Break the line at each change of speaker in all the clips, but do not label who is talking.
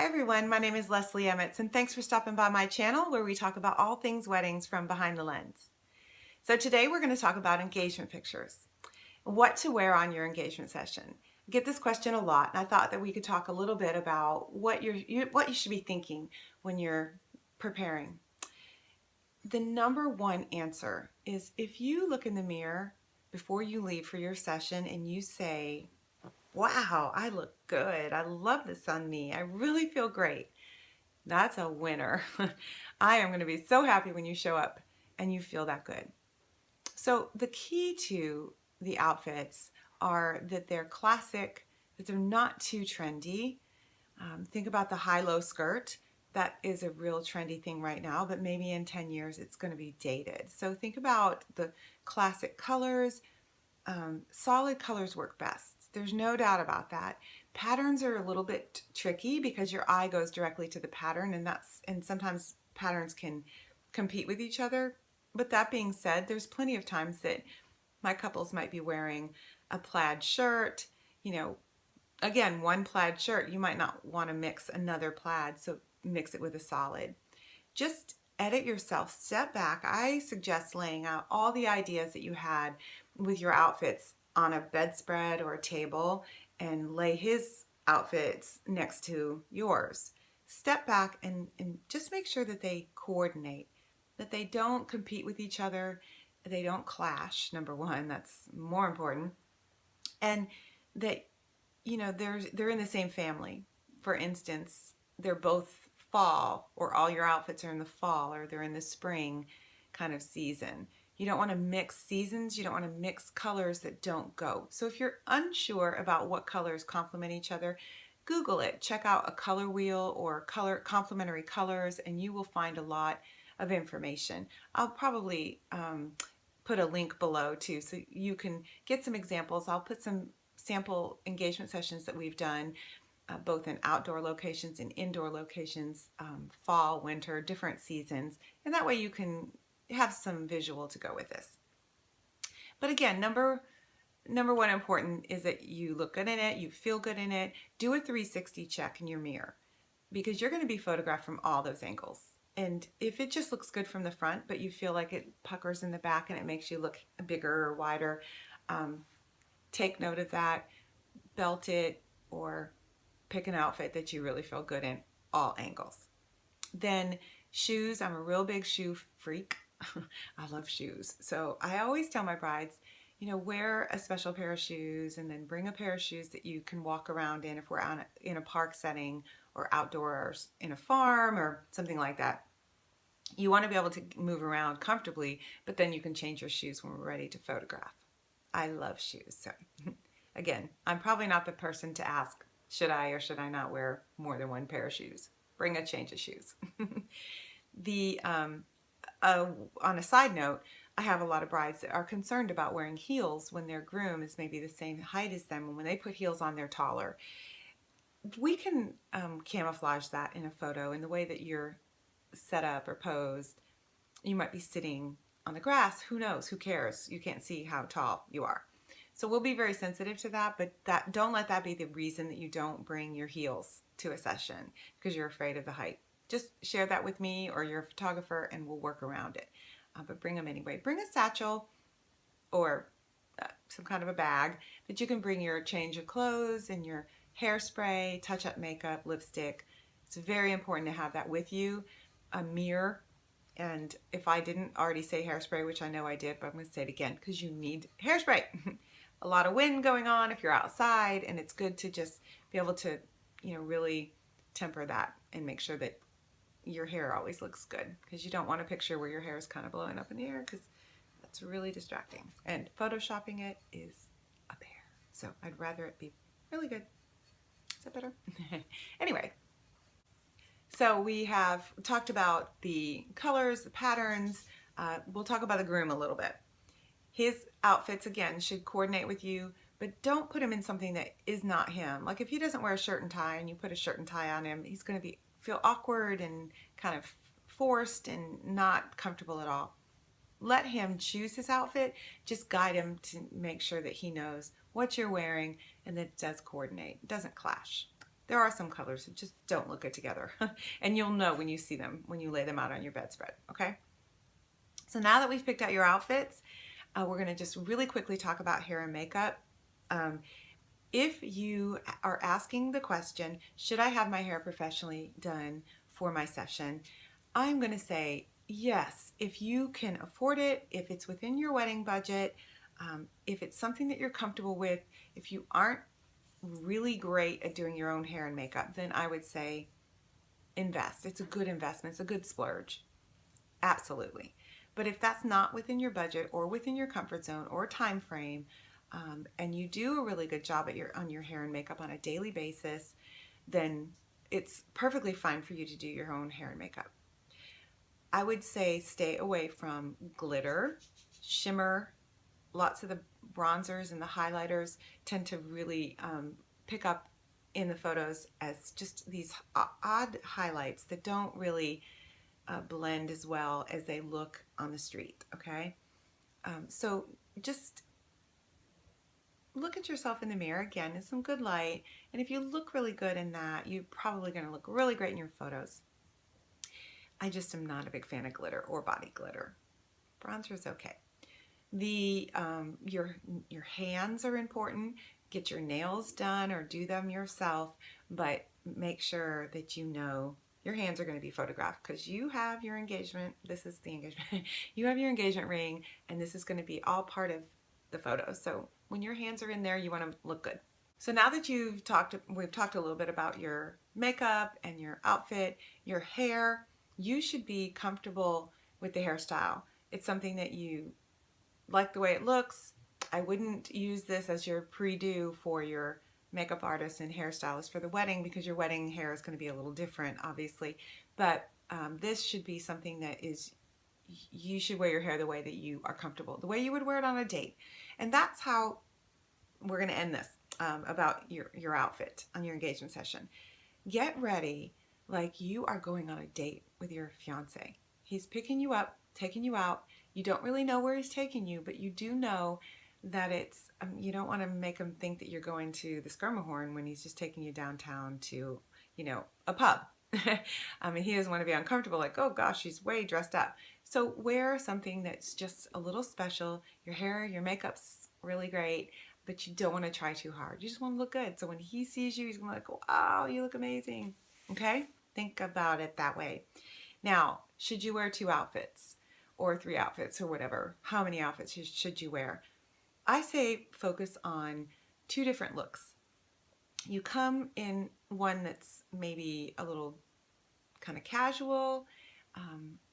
Hi everyone, my name is Leslie Emmets and thanks for stopping by my channel where we talk about all things weddings from behind the lens. So today we're going to talk about engagement pictures. What to wear on your engagement session. I get this question a lot and I thought that we could talk a little bit about what you should be thinking when you're preparing. The number one answer is if you look in the mirror before you leave for your session and you say, wow, I look good. I love this on me. I really feel great. That's a winner. I am going to be so happy when you show up and you feel that good. So the key to the outfits are that they're classic, that they're not too trendy. Think about the high-low skirt. That is a real trendy thing right now, but maybe in 10 years it's going to be dated. So think about the classic colors. Solid colors work best. There's no doubt about that. Patterns are a little bit tricky because your eye goes directly to the pattern, and sometimes patterns can compete with each other. But that being said, there's plenty of times that my couples might be wearing a plaid shirt. Again, one plaid shirt, you might not want to mix another plaid, so mix it with a solid. Just edit yourself. Step back. I suggest laying out all the ideas that you had with your outfits on a bedspread or a table and lay his outfits next to yours. Step back and just make sure that they coordinate, that they don't compete with each other, they don't clash, number one. That's more important. And that, they're in the same family. For instance, they're both fall, or all your outfits are in the fall, or they're in the spring kind of season. You don't want to mix seasons. You don't want to mix colors that don't go. So if you're unsure about what colors complement each other, Google it. Check out a color wheel or complementary colors, and you will find a lot of information. I'll probably put a link below too, so you can get some examples. I'll put some sample engagement sessions that we've done, both in outdoor locations and indoor locations, fall, winter, different seasons, and that way you can have some visual to go with this. But again, number one important is that you look good in it, you feel good in it. Do a 360 check in your mirror because you're going to be photographed from all those angles. And if it just looks good from the front, but you feel like it puckers in the back and it makes you look bigger or wider, take note of that, belt it, or pick an outfit that you really feel good in, all angles. Then shoes, I'm a real big shoe freak. I love shoes. So I always tell my brides, wear a special pair of shoes and then bring a pair of shoes that you can walk around in if we're in a park setting or outdoors in a farm or something like that. You want to be able to move around comfortably, but then you can change your shoes when we're ready to photograph. I love shoes. So again, I'm probably not the person to ask, should I or should I not wear more than one pair of shoes? Bring a change of shoes. On a side note, I have a lot of brides that are concerned about wearing heels when their groom is maybe the same height as them, and when they put heels on, they're taller. We can camouflage that in a photo in the way that you're set up or posed. You might be sitting on the grass. Who knows? Who cares? You can't see how tall you are. So we'll be very sensitive to that, but don't let that be the reason that you don't bring your heels to a session because you're afraid of the height. Just share that with me or your photographer and we'll work around it. But bring them anyway. Bring a satchel or some kind of a bag that you can bring your change of clothes and your hairspray, touch-up makeup, lipstick. It's very important to have that with you. A mirror. And if I didn't already say hairspray, which I know I did, but I'm going to say it again because you need hairspray. A lot of wind going on if you're outside, and it's good to just be able to, really temper that and make sure that your hair always looks good, because you don't want a picture where your hair is kind of blowing up in the air because that's really distracting. And photoshopping it is a bear. So I'd rather it be really good. Is that better? Anyway. So we have talked about the colors, the patterns. We'll talk about the groom a little bit. His outfits, again, should coordinate with you, but don't put him in something that is not him. Like if he doesn't wear a shirt and tie and you put a shirt and tie on him, he's going to feel awkward and kind of forced and not comfortable at all. Let him choose his outfit. Just guide him to make sure that he knows what you're wearing and that it does coordinate. It doesn't clash. There are some colors that just don't look good together. And you'll know when you see them, when you lay them out on your bedspread, okay? So now that we've picked out your outfits, we're gonna just really quickly talk about hair and makeup. If you are asking the question, should I have my hair professionally done for my session? I'm gonna say yes, if you can afford it, if it's within your wedding budget, if it's something that you're comfortable with, if you aren't really great at doing your own hair and makeup, then I would say invest. It's a good investment. It's a good splurge. Absolutely. But if that's not within your budget or within your comfort zone or time frame, and you do a really good job on your hair and makeup on a daily basis, then it's perfectly fine for you to do your own hair and makeup. I would say stay away from glitter, shimmer. Lots of the bronzers and the highlighters tend to really pick up in the photos as just these odd highlights that don't really blend as well as they look on the street, okay? So just look at yourself in the mirror again in some good light, and if you look really good in that, you're probably going to look really great in your photos. I just am not a big fan of glitter or body glitter. Bronzer is okay. Your hands are important. Get your nails done or do them yourself, but make sure that you know your hands are going to be photographed because you have your engagement. This is the engagement. You have your engagement ring, and this is going to be all part of the photo. So when your hands are in there, you want to look good. So now that we've talked a little bit about your makeup and your outfit, your hair, you should be comfortable with the hairstyle. It's something that you like the way it looks. I wouldn't use this as your pre-do for your makeup artist and hairstylist for the wedding because your wedding hair is going to be a little different, obviously. But this should be something that is, you should wear your hair the way that you are comfortable, the way you would wear it on a date. And that's how we're going to end this about your outfit on your engagement session. Get ready like you are going on a date with your fiance. He's picking you up, taking you out. You don't really know where he's taking you, but you do know that it's, you don't want to make him think that you're going to the Skirmahorn when he's just taking you downtown to, a pub. I mean, he doesn't want to be uncomfortable, like, oh gosh, she's way dressed up. So wear something that's just a little special. Your hair, your makeup's really great, but you don't want to try too hard. You just want to look good. So when he sees you, he's going to be like, wow, you look amazing. Okay? Think about it that way. Now, should you wear 2 outfits or 3 outfits or whatever? How many outfits should you wear? I say focus on 2 different looks. You come in one that's maybe a little kind of casual,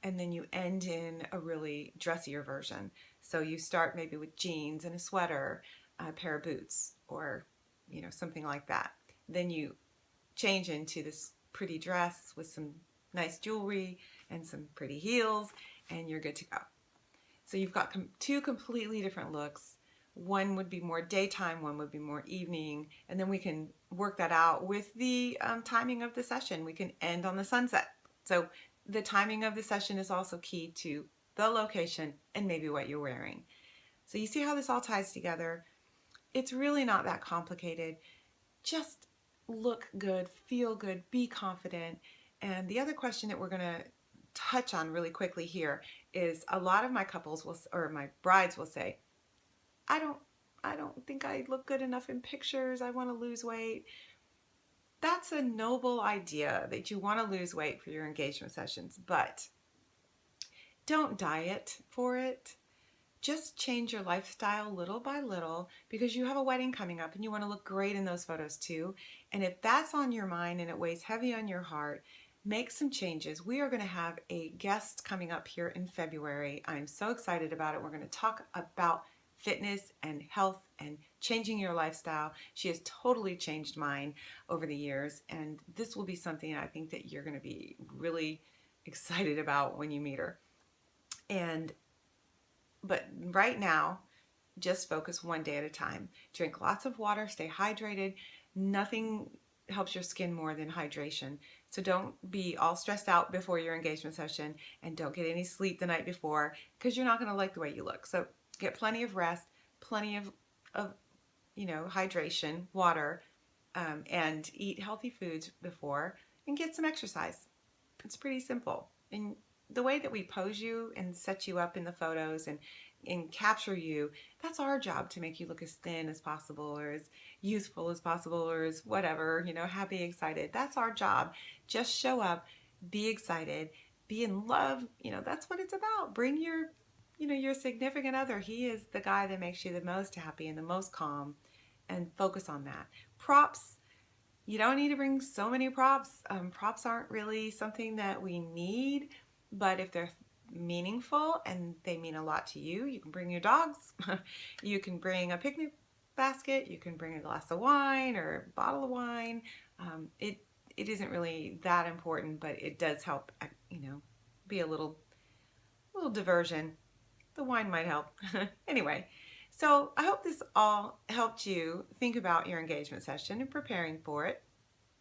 and then you end in a really dressier version. So you start maybe with jeans and a sweater, a pair of boots, or something like that. Then you change into this pretty dress with some nice jewelry and some pretty heels, and you're good to go. So you've got 2 completely different looks. One would be more daytime, one would be more evening, and then we can work that out with the timing of the session. We can end on the sunset. So the timing of the session is also key to the location and maybe what you're wearing. So you see how this all ties together? It's really not that complicated. Just look good, feel good, be confident. And the other question that we're going to touch on really quickly here is a lot of my couples or my brides will say, I don't think I look good enough in pictures. I want to lose weight. That's a noble idea that you want to lose weight for your engagement sessions, but don't diet for it. Just change your lifestyle little by little because you have a wedding coming up and you want to look great in those photos too. And if that's on your mind and it weighs heavy on your heart, make some changes. We are going to have a guest coming up here in February. I'm so excited about it. We're going to talk about fitness and health and changing your lifestyle. She has totally changed mine over the years, and this will be something I think that you're going to be really excited about when you meet her. But right now, just focus one day at a time. Drink lots of water, stay hydrated. Nothing helps your skin more than hydration. So don't be all stressed out before your engagement session, and don't get any sleep the night before because you're not going to like the way you look. So get plenty of rest, plenty of hydration, water, and eat healthy foods before and get some exercise. It's pretty simple. And the way that we pose you and set you up in the photos and capture you, that's our job, to make you look as thin as possible or as youthful as possible or as whatever, happy, excited. That's our job. Just show up, be excited, be in love. That's what it's about. Bring your significant other. He is the guy that makes you the most happy and the most calm, and focus on that. Props, you don't need to bring so many props. Props aren't really something that we need, but if they're meaningful and they mean a lot to you, you can bring your dogs. You can bring a picnic basket. You can bring a glass of wine or a bottle of wine. It isn't really that important, but it does help, be a little diversion. The wine might help. Anyway, so I hope this all helped you think about your engagement session and preparing for it.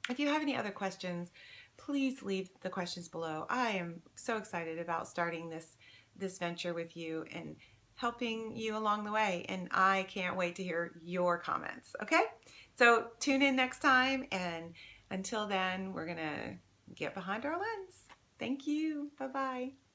If you have any other questions, please leave the questions below. I am so excited about starting this venture with you and helping you along the way, and I can't wait to hear your comments. Okay? So tune in next time, and until then, we're going to get behind our lens. Thank you. Bye-bye.